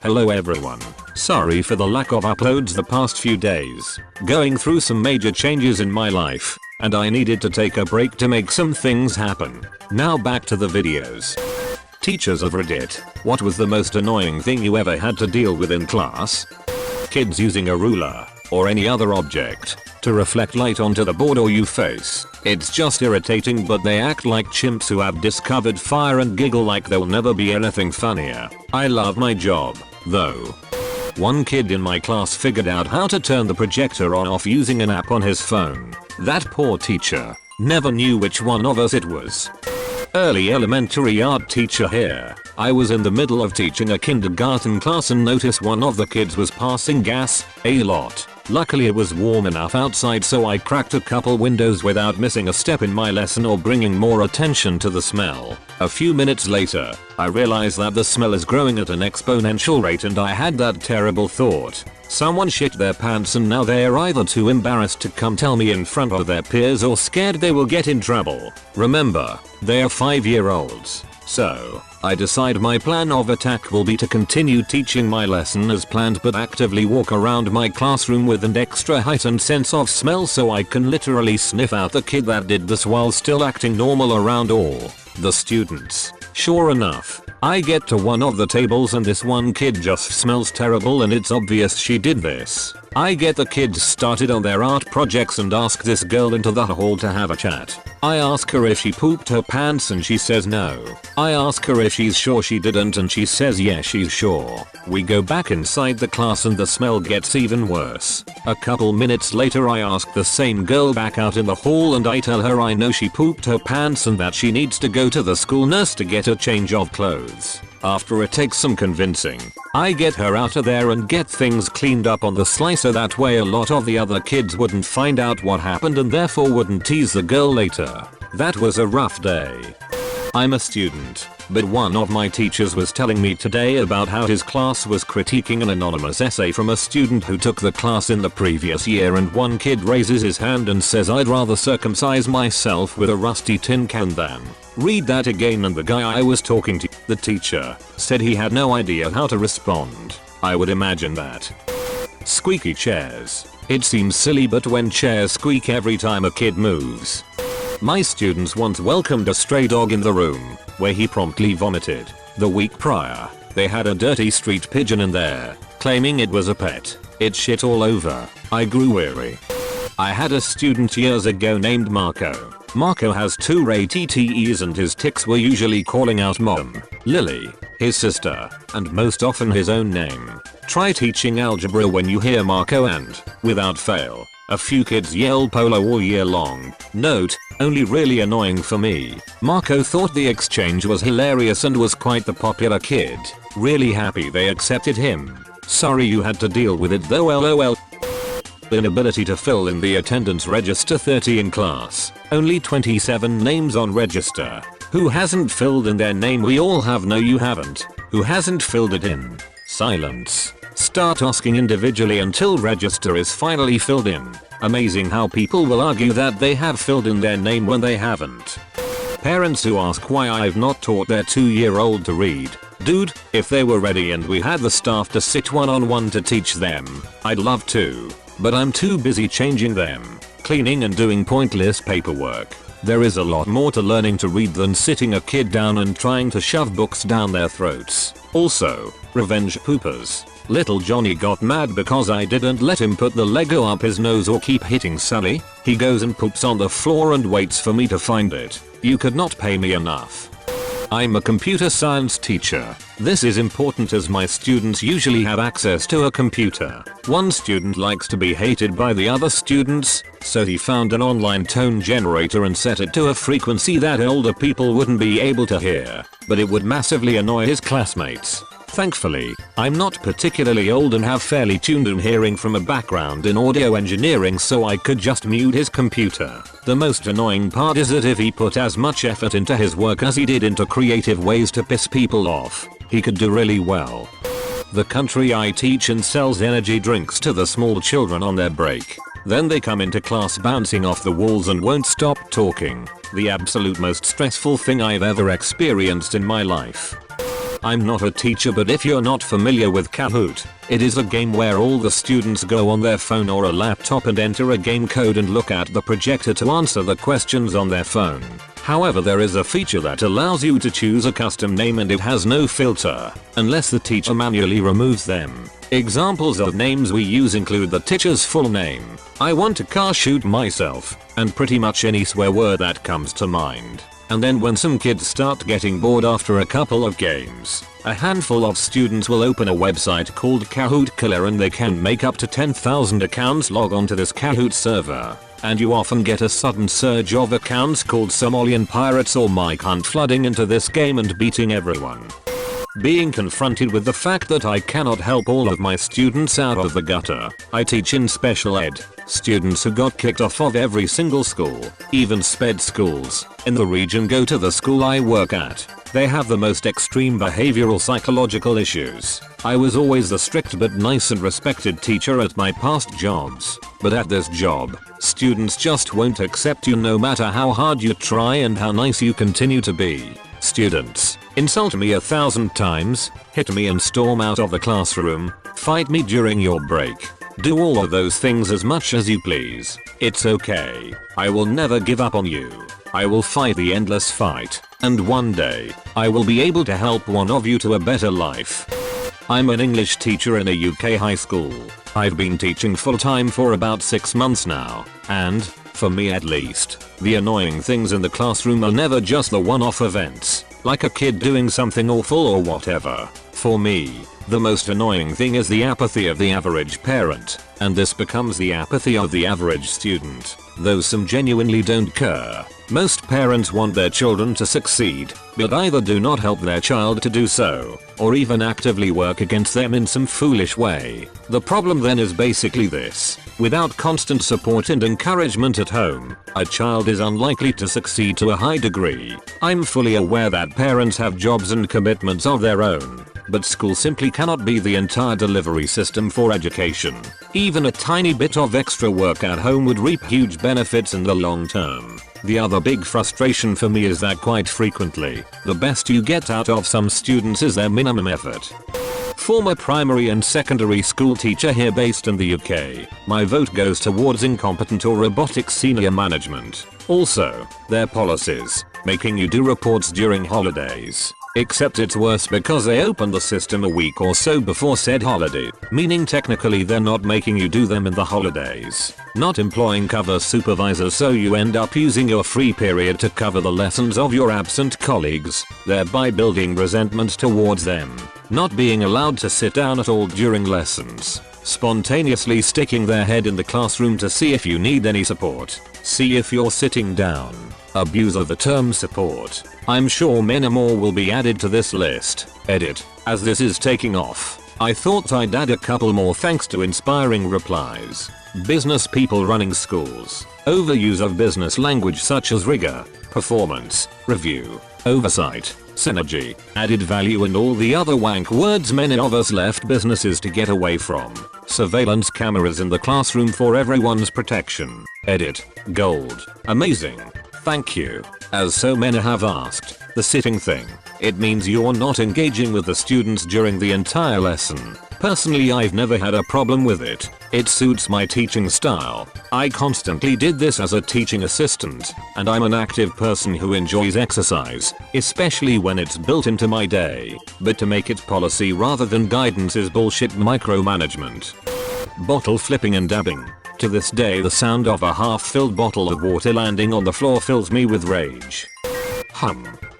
Hello everyone. Sorry for the lack of uploads the past few days. Going through some major changes in my life, and I needed to take a break to make some things happen. Now back to the videos. Teachers of Reddit, what was the most annoying thing you ever had to deal with in class? Kids using a ruler, or any other object, to reflect light onto the board or you face. It's just irritating, but they act like chimps who have discovered fire and giggle like there'll never be anything funnier. I love my job, though. One kid in my class figured out how to turn the projector on off using an app on his phone. That poor teacher never knew which one of us it was. Early elementary art teacher here. I was in the middle of teaching a kindergarten class and noticed one of the kids was passing gas a lot. Luckily it was warm enough outside, so I cracked a couple windows without missing a step in my lesson or bringing more attention to the smell. A few minutes later, I realized that the smell is growing at an exponential rate, and I had that terrible thought. Someone shit their pants and now they're either too embarrassed to come tell me in front of their peers or scared they will get in trouble. Remember, they are 5-year-olds. So, I decide my plan of attack will be to continue teaching my lesson as planned, but actively walk around my classroom with an extra heightened sense of smell so I can literally sniff out the kid that did this while still acting normal around all the students. Sure enough, I get to one of the tables and this one kid just smells terrible, and it's obvious she did this. I get the kids started on their art projects and ask this girl into the hall to have a chat. I ask her if she pooped her pants and she says no. I ask her if she's sure she didn't and she says yes, she's sure. We go back inside the class and the smell gets even worse. A couple minutes later I ask the same girl back out in the hall and I tell her I know she pooped her pants and that she needs to go to the school nurse to get a change of clothes. After it takes some convincing, I get her out of there and get things cleaned up on the slicer, that way a lot of the other kids wouldn't find out what happened and therefore wouldn't tease the girl later. That was a rough day. I'm a student, but one of my teachers was telling me today about how his class was critiquing an anonymous essay from a student who took the class in the previous year, and one kid raises his hand and says, "I'd rather circumcise myself with a rusty tin can than read that again," and the guy I was talking to, the teacher, said he had no idea how to respond. I would imagine that. Squeaky chairs. It seems silly, but when chairs squeak every time a kid moves. My students once welcomed a stray dog in the room, where he promptly vomited. The week prior, they had a dirty street pigeon in there, claiming it was a pet. It shit all over. I grew weary. I had a student years ago named Marco. Marco has 2 TTEs and his tics were usually calling out Mom, Lily, his sister, and most often his own name. Try teaching algebra when you hear Marco and, without fail, a few kids yell polo all year long. Note, only really annoying for me. Marco thought the exchange was hilarious and was quite the popular kid. Really happy they accepted him. Sorry you had to deal with it though, lol. Inability to fill in the attendance register. 30 in class, only 27 names on register. Who hasn't filled in their name? We all have. No, you haven't. Who hasn't filled it in? Silence. Start asking individually until register is finally filled in. Amazing how people will argue that they have filled in their name when they haven't. Parents who ask why I've not taught their 2-year-old to read. Dude, if they were ready and we had the staff to sit one-on-one to teach them, I'd love to. But I'm too busy changing them, cleaning and doing pointless paperwork. There is a lot more to learning to read than sitting a kid down and trying to shove books down their throats. Also, revenge poopers. Little Johnny got mad because I didn't let him put the Lego up his nose or keep hitting Sally. He goes and poops on the floor and waits for me to find it. You could not pay me enough. I'm a computer science teacher. This is important as my students usually have access to a computer. One student likes to be hated by the other students, so he found an online tone generator and set it to a frequency that older people wouldn't be able to hear, but it would massively annoy his classmates. Thankfully, I'm not particularly old and have fairly tuned in hearing from a background in audio engineering, so I could just mute his computer. The most annoying part is that if he put as much effort into his work as he did into creative ways to piss people off, he could do really well. The country I teach in sells energy drinks to the small children on their break. Then they come into class bouncing off the walls and won't stop talking. The absolute most stressful thing I've ever experienced in my life. I'm not a teacher, but if you're not familiar with Kahoot, it is a game where all the students go on their phone or a laptop and enter a game code and look at the projector to answer the questions on their phone. However, there is a feature that allows you to choose a custom name and it has no filter, unless the teacher manually removes them. Examples of names we use include the teacher's full name, I want to car shoot myself, and pretty much any swear word that comes to mind. And then when some kids start getting bored after a couple of games, a handful of students will open a website called Kahoot Killer and they can make up to 10,000 accounts log on to this Kahoot server. And you often get a sudden surge of accounts called Somalian pirates or Mike Hunt flooding into this game and beating everyone. Being confronted with the fact that I cannot help all of my students out of the gutter. I teach in special ed, students who got kicked off of every single school, even sped schools, in the region go to the school I work at. They have the most extreme behavioral psychological issues. I was always the strict but nice and respected teacher at my past jobs, but at this job, students just won't accept you no matter how hard you try and how nice you continue to be. Students insult me 1,000 times, hit me and storm out of the classroom, fight me during your break. Do all of those things as much as you please. It's okay. I will never give up on you. I will fight the endless fight, and one day, I will be able to help one of you to a better life. I'm an English teacher in a UK high school. I've been teaching full-time for about 6 months now, and, for me at least, the annoying things in the classroom are never just the one-off events, like a kid doing something awful or whatever. For me, the most annoying thing is the apathy of the average parent, and this becomes the apathy of the average student, though some genuinely don't care. Most parents want their children to succeed, but either do not help their child to do so, or even actively work against them in some foolish way. The problem then is basically this: without constant support and encouragement at home, a child is unlikely to succeed to a high degree. I'm fully aware that parents have jobs and commitments of their own, but school simply cannot be the entire delivery system for education. Even a tiny bit of extra work at home would reap huge benefits in the long term. The other big frustration for me is that quite frequently, the best you get out of some students is their minimum effort. Former primary and secondary school teacher here based in the UK. My vote goes towards incompetent or robotic senior management. Also, their policies, making you do reports during holidays. Except it's worse because they open the system a week or so before said holiday, meaning technically they're not making you do them in the holidays. Not employing cover supervisors, so you end up using your free period to cover the lessons of your absent colleagues, thereby building resentment towards them. Not being allowed to sit down at all during lessons. Spontaneously sticking their head in the classroom to see if you need any support. See if you're sitting down. Abuse of the term support. I'm sure many more will be added to this list. Edit. As this is taking off, I thought I'd add a couple more thanks to inspiring replies. Business people running schools. Overuse of business language such as rigor, performance, review, oversight, synergy, added value and all the other wank words many of us left businesses to get away from. Surveillance cameras in the classroom for everyone's protection. Edit. Gold. Amazing. Thank you. As so many have asked, the sitting thing. It means you're not engaging with the students during the entire lesson. Personally, I've never had a problem with it. It suits my teaching style. I constantly did this as a teaching assistant, and I'm an active person who enjoys exercise, especially when it's built into my day. But to make it policy rather than guidance is bullshit micromanagement. Bottle flipping and dabbing. To this day, the sound of a half-filled bottle of water landing on the floor fills me with rage.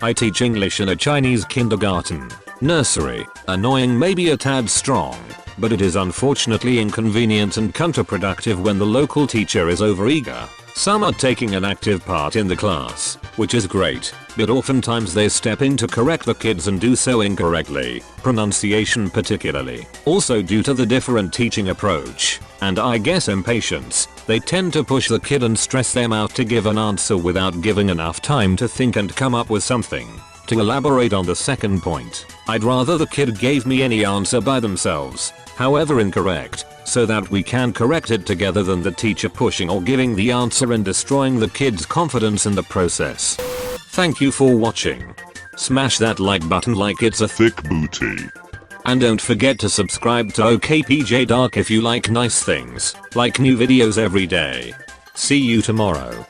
I teach English in a Chinese kindergarten. Nursery. Annoying, maybe a tad strong, but it is unfortunately inconvenient and counterproductive when the local teacher is overeager. Some are taking an active part in the class, which is great, but oftentimes they step in to correct the kids and do so incorrectly, pronunciation particularly. Also, due to the different teaching approach, and I guess impatience, they tend to push the kid and stress them out to give an answer without giving enough time to think and come up with something. To elaborate on the second point, I'd rather the kid gave me any answer by themselves, however incorrect, so that we can correct it together, than the teacher pushing or giving the answer and destroying the kid's confidence in the process. Thank you for watching. Smash that like button like it's a thick booty. And don't forget to subscribe to okpjdark if you like nice things, like new videos every day. See you tomorrow.